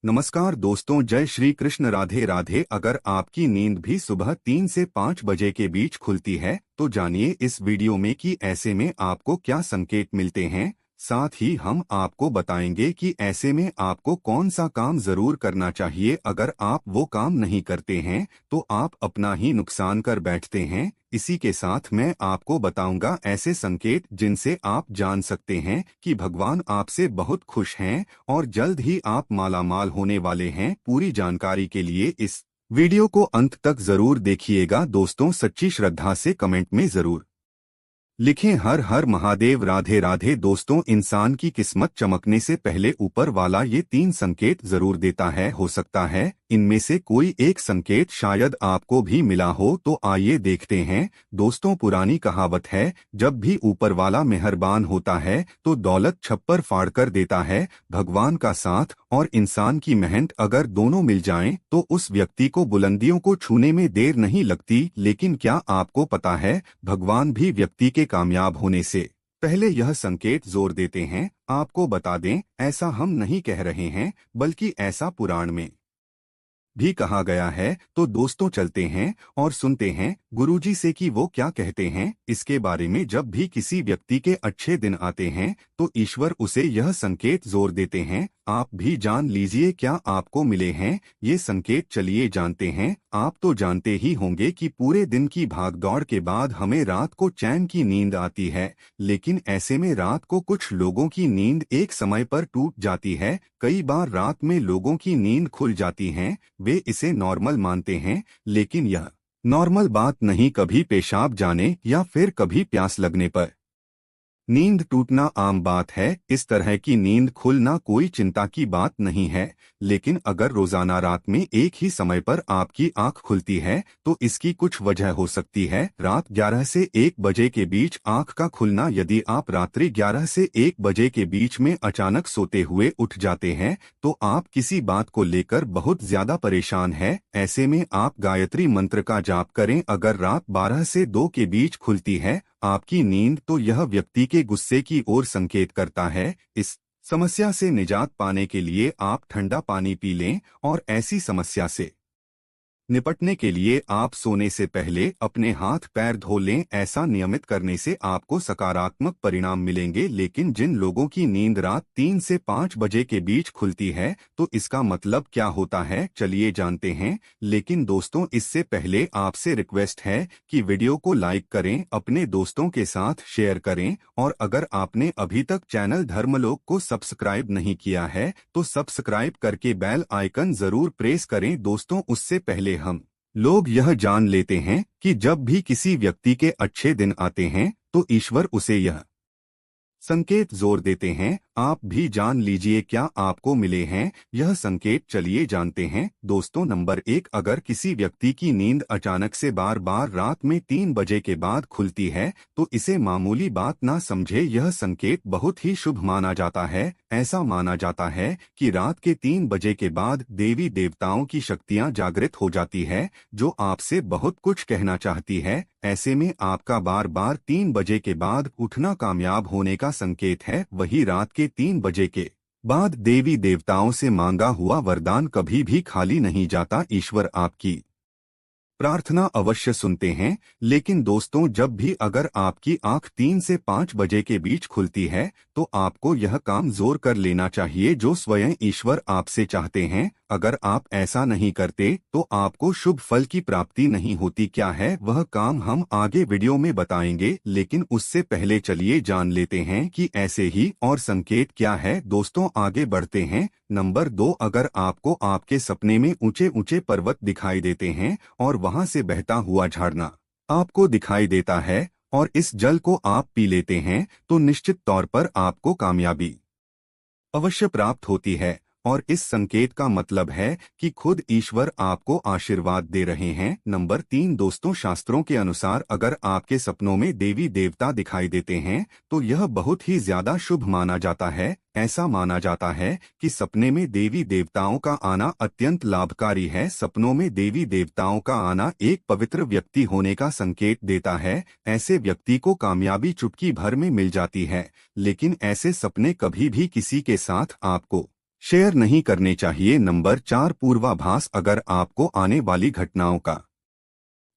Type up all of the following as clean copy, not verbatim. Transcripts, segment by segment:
नमस्कार दोस्तों, जय श्री कृष्ण, राधे राधे। अगर आपकी नींद भी सुबह 3 से 5 बजे के बीच खुलती है तो जानिए इस वीडियो में कि ऐसे में आपको क्या संकेत मिलते हैं। साथ ही हम आपको बताएंगे कि ऐसे में आपको कौन सा काम जरूर करना चाहिए। अगर आप वो काम नहीं करते हैं तो आप अपना ही नुकसान कर बैठते हैं। इसी के साथ मैं आपको बताऊंगा ऐसे संकेत जिनसे आप जान सकते हैं कि भगवान आपसे बहुत खुश हैं और जल्द ही आप मालामाल होने वाले हैं। पूरी जानकारी के लिए इस वीडियो को अंत तक जरूर देखिएगा। दोस्तों, सच्ची श्रद्धा से कमेंट में जरूर लिखें हर हर महादेव, राधे राधे। दोस्तों, इंसान की किस्मत चमकने से पहले ऊपर वाला ये 3 संकेत जरूर देता है। हो सकता है इनमें से कोई एक संकेत शायद आपको भी मिला हो, तो आइए देखते हैं। दोस्तों, पुरानी कहावत है, जब भी ऊपर वाला मेहरबान होता है तो दौलत छप्पर फाड़ कर देता है। भगवान का साथ और इंसान की मेहनत अगर दोनों मिल जाएं तो उस व्यक्ति को बुलंदियों को छूने में देर नहीं लगती। लेकिन क्या आपको पता है, भगवान भी व्यक्ति के कामयाब होने से पहले यह संकेत जोर देते हैं। आपको बता दें, ऐसा हम नहीं कह रहे हैं, बल्कि ऐसा पुराण में भी कहा गया है। तो दोस्तों, चलते हैं और सुनते हैं गुरुजी से कि वो क्या कहते हैं इसके बारे में। जब भी किसी व्यक्ति के अच्छे दिन आते हैं तो ईश्वर उसे यह संकेत जोर देते हैं। आप भी जान लीजिए क्या आपको मिले हैं ये संकेत। चलिए जानते हैं। आप तो जानते ही होंगे कि पूरे दिन की भागदौड़ के बाद हमें रात को चैन की नींद आती है, लेकिन ऐसे में रात को कुछ लोगों की नींद एक समय पर टूट जाती है। कई बार रात में लोगों की नींद खुल जाती है, वे इसे नॉर्मल मानते हैं, लेकिन यह नॉर्मल बात नहीं। कभी पेशाब जाने या फिर कभी प्यास लगने पर नींद टूटना आम बात है। इस तरह की नींद खुलना कोई चिंता की बात नहीं है, लेकिन अगर रोजाना रात में एक ही समय पर आपकी आंख खुलती है तो इसकी कुछ वजह हो सकती है। रात 11 से 1 बजे के बीच आंख का खुलना। यदि आप रात्रि 11 से 1 बजे के बीच में अचानक सोते हुए उठ जाते हैं तो आप किसी बात को लेकर बहुत ज्यादा परेशान हैं। ऐसे में आप गायत्री मंत्र का जाप करें। अगर रात 12 से 2 के बीच खुलती है आपकी नींद तो यह व्यक्ति के गुस्से की ओर संकेत करता है। इस समस्या से निजात पाने के लिए आप ठंडा पानी पी लें और ऐसी समस्या से निपटने के लिए आप सोने से पहले अपने हाथ पैर धो लें। ऐसा नियमित करने से आपको सकारात्मक परिणाम मिलेंगे। लेकिन जिन लोगों की नींद रात 3 से 5 बजे के बीच खुलती है तो इसका मतलब क्या होता है, चलिए जानते हैं। लेकिन दोस्तों, इससे पहले आपसे रिक्वेस्ट है कि वीडियो को लाइक करें, अपने दोस्तों के साथ शेयर करें और अगर आपने अभी तक चैनल धर्मलोक को सब्सक्राइब नहीं किया है तो सब्सक्राइब करके बेल आइकन जरूर प्रेस करें। दोस्तों, उससे पहले हम लोग यह जान लेते हैं कि जब भी किसी व्यक्ति के अच्छे दिन आते हैं तो ईश्वर उसे यह संकेत जोर देते हैं। आप भी जान लीजिए क्या आपको मिले हैं यह संकेत। चलिए जानते हैं। दोस्तों, नंबर 1, अगर किसी व्यक्ति की नींद अचानक से बार बार रात में 3 बजे के बाद खुलती है तो इसे मामूली बात ना समझे। यह संकेत बहुत ही शुभ माना जाता है। ऐसा माना जाता है कि रात के 3 बजे के बाद देवी देवताओं की शक्तियां जागृत हो जाती है जो आपसे बहुत कुछ कहना चाहती है। ऐसे में आपका बार बार 3 बजे के बाद उठना कामयाब होने का संकेत है। वही रात के 3 बजे के बाद देवी देवताओं से मांगा हुआ वरदान कभी भी खाली नहीं जाता। ईश्वर आपकी प्रार्थना अवश्य सुनते हैं। लेकिन दोस्तों, जब भी अगर आपकी आंख 3 से 5 बजे के बीच खुलती है तो आपको यह काम जोर कर लेना चाहिए जो स्वयं ईश्वर आपसे चाहते हैं। अगर आप ऐसा नहीं करते तो आपको शुभ फल की प्राप्ति नहीं होती। क्या है वह काम हम आगे वीडियो में बताएंगे, लेकिन उससे पहले चलिए जान लेते हैं कि ऐसे ही और संकेत क्या है। दोस्तों, आगे बढ़ते हैं। नंबर 2, अगर आपको आपके सपने में ऊंचे ऊंचे पर्वत दिखाई देते हैं और वहां से बहता हुआ झरना आपको दिखाई देता है और इस जल को आप पी लेते हैं तो निश्चित तौर पर आपको कामयाबी अवश्य प्राप्त होती है। और इस संकेत का मतलब है कि खुद ईश्वर आपको आशीर्वाद दे रहे हैं। नंबर 3, दोस्तों, शास्त्रों के अनुसार अगर आपके सपनों में देवी देवता दिखाई देते हैं तो यह बहुत ही ज्यादा शुभ माना जाता है। ऐसा माना जाता है कि सपने में देवी देवताओं का आना अत्यंत लाभकारी है। सपनों में देवी देवताओं का आना एक पवित्र व्यक्ति होने का संकेत देता है। ऐसे व्यक्ति को कामयाबी चुटकी भर में मिल जाती है। लेकिन ऐसे सपने कभी भी किसी के साथ आपको शेयर नहीं करने चाहिए। नंबर 4 पूर्वाभास। अगर आपको आने वाली घटनाओं का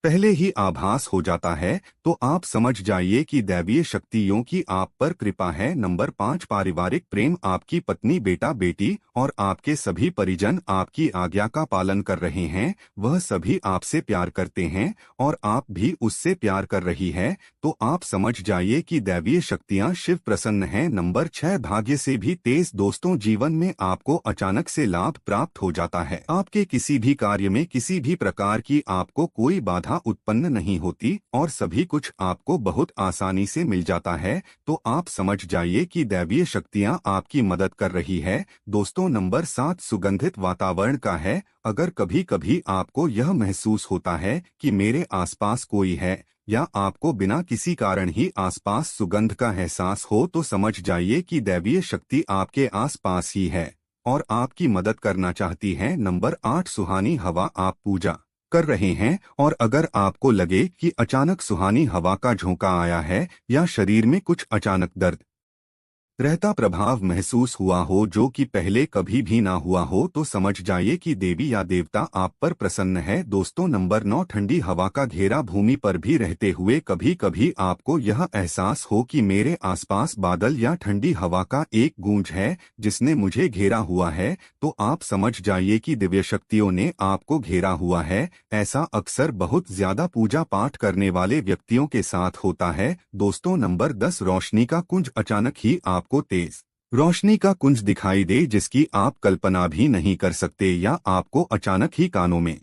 पहले ही आभास हो जाता है तो आप समझ जाइए कि दैवीय शक्तियों की आप पर कृपा है। नंबर 5 पारिवारिक प्रेम। आपकी पत्नी, बेटा, बेटी और आपके सभी परिजन आपकी आज्ञा का पालन कर रहे हैं। वह सभी आपसे प्यार करते हैं और आप भी उससे प्यार कर रही है, तो आप समझ जाइए कि दैवीय शक्तियां शिव प्रसन्न हैं। नंबर 6 भाग्य से भी तेज। दोस्तों, जीवन में आपको अचानक से लाभ प्राप्त हो जाता है। आपके किसी भी कार्य में किसी भी प्रकार की आपको कोई बाधा उत्पन्न नहीं होती और सभी कुछ आपको बहुत आसानी से मिल जाता है, तो आप समझ जाइए कि दैवीय शक्तियां आपकी मदद कर रही है। दोस्तों, नंबर 7 सुगंधित वातावरण का है। अगर कभी कभी आपको यह महसूस होता है कि मेरे आसपास कोई है या आपको बिना किसी कारण ही आसपास सुगंध का एहसास हो, तो समझ जाइए कि दैवीय शक्ति आपके आसपास ही है और आपकी मदद करना चाहती है। नंबर 8 सुहानी हवा। आप पूजा कर रहे हैं और अगर आपको लगे कि अचानक सुहानी हवा का झोंका आया है या शरीर में कुछ अचानक दर्द रहता प्रभाव महसूस हुआ हो जो कि पहले कभी भी ना हुआ हो, तो समझ जाइए कि देवी या देवता आप पर प्रसन्न है। दोस्तों, नंबर 9 ठंडी हवा का घेरा। भूमि पर भी रहते हुए कभी कभी आपको यह एहसास हो कि मेरे आसपास बादल या ठंडी हवा का एक गूंज है जिसने मुझे घेरा हुआ है, तो आप समझ जाइए कि दिव्य शक्तियों ने आपको घेरा हुआ है। ऐसा अक्सर बहुत ज्यादा पूजा पाठ करने वाले व्यक्तियों के साथ होता है। दोस्तों, नंबर 10 रोशनी का कुंज। अचानक ही आपको तेज रोशनी का कुंज दिखाई दे जिसकी आप कल्पना भी नहीं कर सकते, या आपको अचानक ही कानों में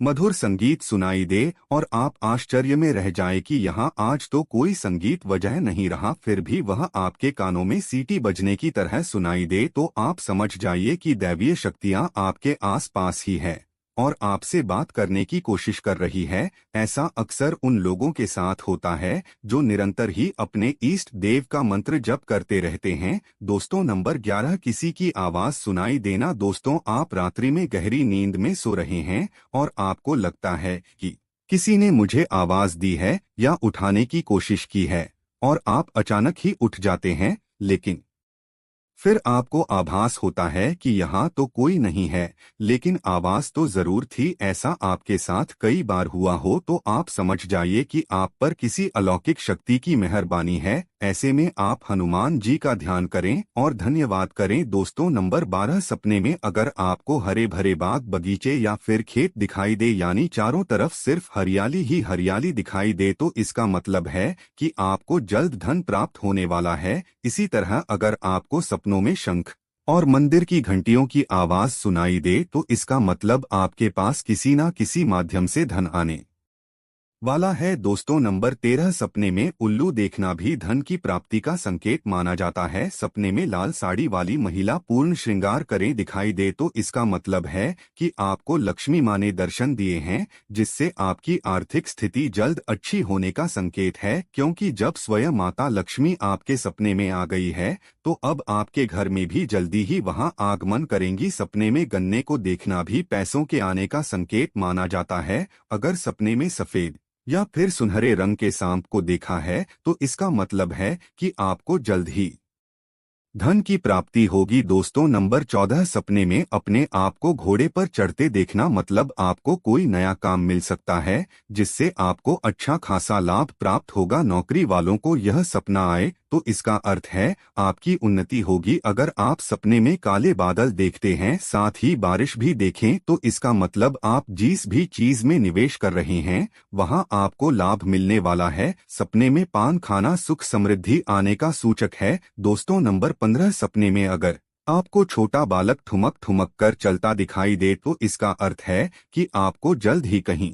मधुर संगीत सुनाई दे और आप आश्चर्य में रह जाए कि यहाँ आज तो कोई संगीत वजह नहीं रहा, फिर भी वह आपके कानों में सीटी बजने की तरह सुनाई दे, तो आप समझ जाइए कि दैवीय शक्तियाँ आपके आस पास ही है और आपसे बात करने की कोशिश कर रही है। ऐसा अक्सर उन लोगों के साथ होता है जो निरंतर ही अपने ईष्ट देव का मंत्र जप करते रहते हैं। दोस्तों, नंबर 11 किसी की आवाज सुनाई देना। दोस्तों, आप रात्रि में गहरी नींद में सो रहे हैं और आपको लगता है कि किसी ने मुझे आवाज दी है या उठाने की कोशिश की है और आप अचानक ही उठ जाते हैं, लेकिन फिर आपको आभास होता है कि यहाँ तो कोई नहीं है, लेकिन आवाज तो जरूर थी। ऐसा आपके साथ कई बार हुआ हो तो आप समझ जाइए कि आप पर किसी अलौकिक शक्ति की मेहरबानी है। ऐसे में आप हनुमान जी का ध्यान करें और धन्यवाद करें। दोस्तों, नंबर 12 सपने में। अगर आपको हरे भरे बाग, बगीचे या फिर खेत दिखाई दे, यानी चारों तरफ सिर्फ हरियाली ही हरियाली दिखाई दे, तो इसका मतलब है कि आपको जल्द धन प्राप्त होने वाला है। इसी तरह अगर आपको सपनों में शंख और मंदिर की घंटियों की आवाज सुनाई दे, तो इसका मतलब आपके पास किसी न किसी माध्यम से धन आने वाला है। दोस्तों, नंबर 13 सपने में उल्लू देखना भी धन की प्राप्ति का संकेत माना जाता है। सपने में लाल साड़ी वाली महिला पूर्ण श्रृंगार करे दिखाई दे, तो इसका मतलब है कि आपको लक्ष्मी माँ ने दर्शन दिए हैं, जिससे आपकी आर्थिक स्थिति जल्द अच्छी होने का संकेत है। क्योंकि जब स्वयं माता लक्ष्मी आपके सपने में आ गई है, तो अब आपके घर में भी जल्दी ही वहां आगमन करेंगी। सपने में गन्ने को देखना भी पैसों के आने का संकेत माना जाता है। अगर सपने में सफेद या फिर सुनहरे रंग के सांप को देखा है, तो इसका मतलब है कि आपको जल्द ही धन की प्राप्ति होगी। दोस्तों, नंबर 14 सपने में अपने आप को घोड़े पर चढ़ते देखना, मतलब आपको कोई नया काम मिल सकता है जिससे आपको अच्छा खासा लाभ प्राप्त होगा। नौकरी वालों को यह सपना आए तो इसका अर्थ है आपकी उन्नति होगी। अगर आप सपने में काले बादल देखते हैं, साथ ही बारिश भी देखें, तो इसका मतलब आप जिस भी चीज में निवेश कर रहे हैं वहां आपको लाभ मिलने वाला है। सपने में पान खाना सुख समृद्धि आने का सूचक है। दोस्तों, नंबर 15 सपने में अगर आपको छोटा बालक ठुमक ठुमक कर चलता दिखाई दे, तो इसका अर्थ है कि आपको जल्द ही कहीं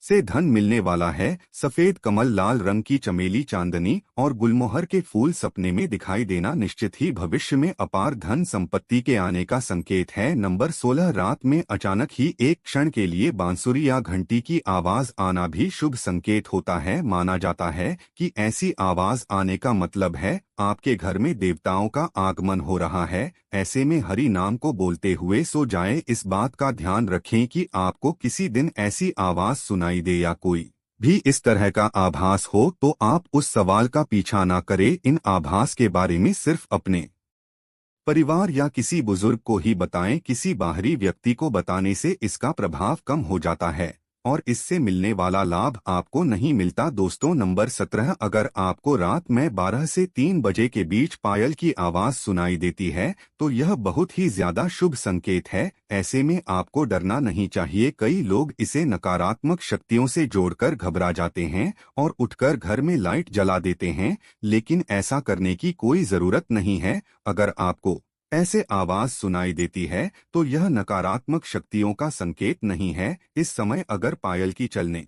से धन मिलने वाला है। सफेद कमल, लाल रंग की चमेली, चांदनी और गुलमोहर के फूल सपने में दिखाई देना निश्चित ही भविष्य में अपार धन संपत्ति के आने का संकेत है। नंबर 16 रात में अचानक ही एक क्षण के लिए बांसुरी या घंटी की आवाज आना भी शुभ संकेत होता है। माना जाता है कि ऐसी आवाज आने का मतलब है आपके घर में देवताओं का आगमन हो रहा है। ऐसे में हरि नाम को बोलते हुए सो जाएं। इस बात का ध्यान रखें कि आपको किसी दिन ऐसी आवाज सुनाई दे या कोई भी इस तरह का आभास हो, तो आप उस सवाल का पीछा ना करें। इन आभास के बारे में सिर्फ अपने परिवार या किसी बुजुर्ग को ही बताएं। किसी बाहरी व्यक्ति को बताने से इसका प्रभाव कम हो जाता है और इससे मिलने वाला लाभ आपको नहीं मिलता। दोस्तों नंबर 17, अगर आपको रात में 12 से 3 बजे के बीच पायल की आवाज सुनाई देती है तो यह बहुत ही ज्यादा शुभ संकेत है। ऐसे में आपको डरना नहीं चाहिए। कई लोग इसे नकारात्मक शक्तियों से जोड़कर घबरा जाते हैं और उठकर घर में लाइट जला देते हैं, लेकिन ऐसा करने की कोई जरूरत नहीं है। अगर आपको ऐसे आवाज सुनाई देती है तो यह नकारात्मक शक्तियों का संकेत नहीं है। इस समय अगर पायल की चलने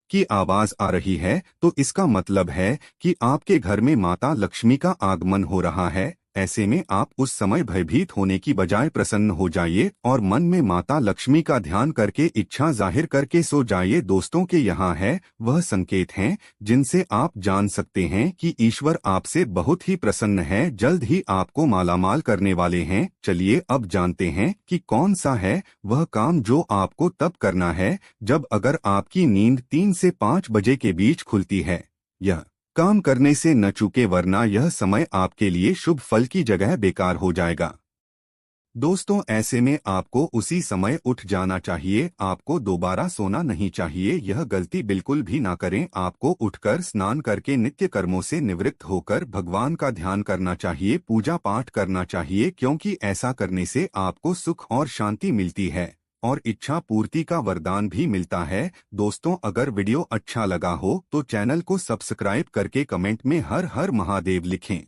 की आवाज आ रही है तो इसका मतलब है कि आपके घर में माता लक्ष्मी का आगमन हो रहा है। ऐसे में आप उस समय भयभीत होने की बजाय प्रसन्न हो जाइए और मन में माता लक्ष्मी का ध्यान करके इच्छा जाहिर करके सो जाइए। दोस्तों के यहाँ है वह संकेत हैं जिनसे आप जान सकते हैं कि ईश्वर आपसे बहुत ही प्रसन्न है, जल्द ही आपको मालामाल करने वाले हैं। चलिए अब जानते हैं कि कौन सा है वह काम जो आपको तब करना है जब अगर आपकी नींद 3 से 5 बजे के बीच खुलती है। यह काम करने से न चूके, वरना यह समय आपके लिए शुभ फल की जगह बेकार हो जाएगा। दोस्तों ऐसे में आपको उसी समय उठ जाना चाहिए। आपको दोबारा सोना नहीं चाहिए। यह गलती बिल्कुल भी ना करें। आपको उठकर स्नान करके नित्य कर्मों से निवृत्त होकर भगवान का ध्यान करना चाहिए, पूजा पाठ करना चाहिए, क्योंकि ऐसा करने से आपको सुख और शांति मिलती है और इच्छा पूर्ति का वरदान भी मिलता है। दोस्तों अगर वीडियो अच्छा लगा हो तो चैनल को सब्सक्राइब करके कमेंट में हर हर महादेव लिखें।